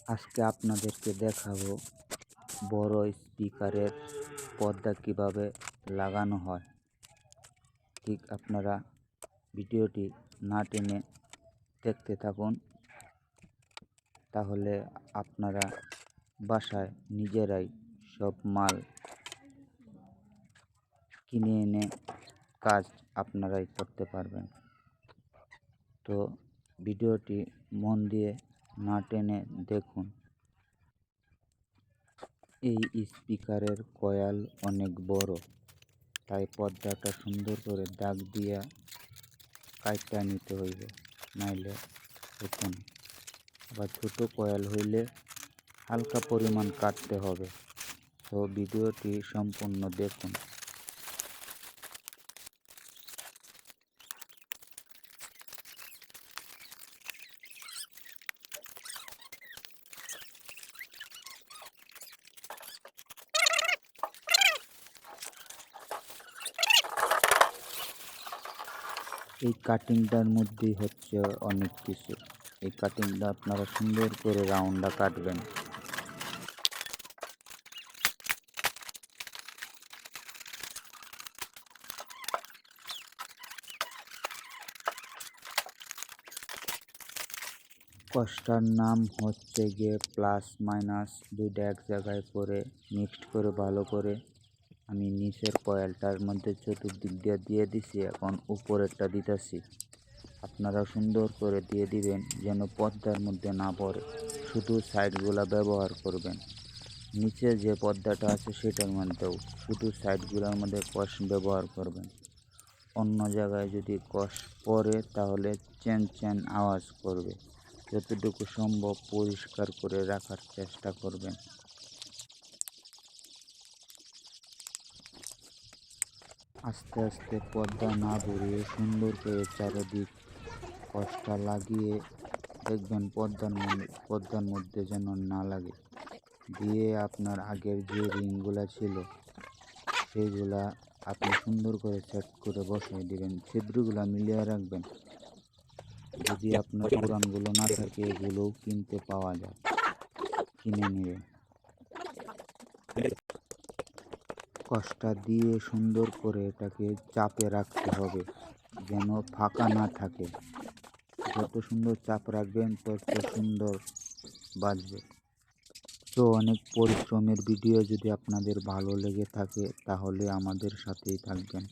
আজকে আপনাদেরকে দেখাবো বড় স্পিকারের পর্দা কিভাবে লাগানো হয়। ঠিক আপনারা ভিডিওটি না টেনে দেখতে থাকুন, তাহলে আপনারা বাসায় নিজেরাই সব মাল কিনে এনে কাজ আপনারাই করতে পারবেন। তো ভিডিওটি মন দিয়ে না টেনে দেখুন। এই স্পিকারের কয়েল অনেক বড়, তাই পর্দাটা সুন্দর করে দাগ দিয়া কাইটা নিতে হইবে, নাইলে হতো না। আবার ছোটো কয়েল হইলে হালকা পরিমাণ কাটতে হবে। তো ভিডিওটি সম্পূর্ণ দেখুন। এই কাটিংটার মধ্যেই হচ্ছে অনেক কিছু। এই কাটিংটা আপনারা সুন্দর করে রাউন্ডটা কাটবেন। কষ্টার নাম হচ্ছে গিয়ে প্লাস মাইনাস দুইটা এক জায়গায় করে মিক্সড করে ভালো করে আমি নিচের কয়েলটার মধ্যে চতুর্দিক দিয়ে দিছি। এখন উপরেরটা দিতেছি। আপনারা সুন্দর করে দিয়ে দিবেন যেন পর্দার মধ্যে না পড়ে। শুধু সাইডগুলো ব্যবহার করবেন। নিচে যে পর্দাটা আছে সেটার মধ্যেও শুধু সাইডগুলোর মধ্যে কষ ব্যবহার করবেন। অন্য জায়গায় যদি কষ পড়ে তাহলে চ্যান চ্যান আওয়াজ করবে। যতটুকু সম্ভব পরিষ্কার করে রাখার চেষ্টা করবেন। আস্তে আস্তে পর্দা না ঘুরিয়ে সুন্দর করে চারিদিক কষটা লাগিয়ে দেখবেন পর্দার মধ্যে যেন না লাগে। দিয়ে আপনার আগের যে রিংগুলা ছিল সেইগুলা আপনি সুন্দর করে সেট করে বসিয়ে দিবেন। ছিদ্রগুলা মিলিয়ে রাখবেন। যদি আপনার পুরানগুলো না থাকে এগুলোও কিনতে পাওয়া যায়, কিনে নেবেন। কষটা দিয়ে সুন্দর করে এটাকে চাপে রাখতে হবে যেন ফাঁকা না থাকে। যত সুন্দর চাপ রাখবেন তত সুন্দর বাজবে। তো অনেক পরিশ্রমের ভিডিও যদি আপনাদের ভালো লেগে থাকে তাহলে আমাদের সাথেই থাকবেন।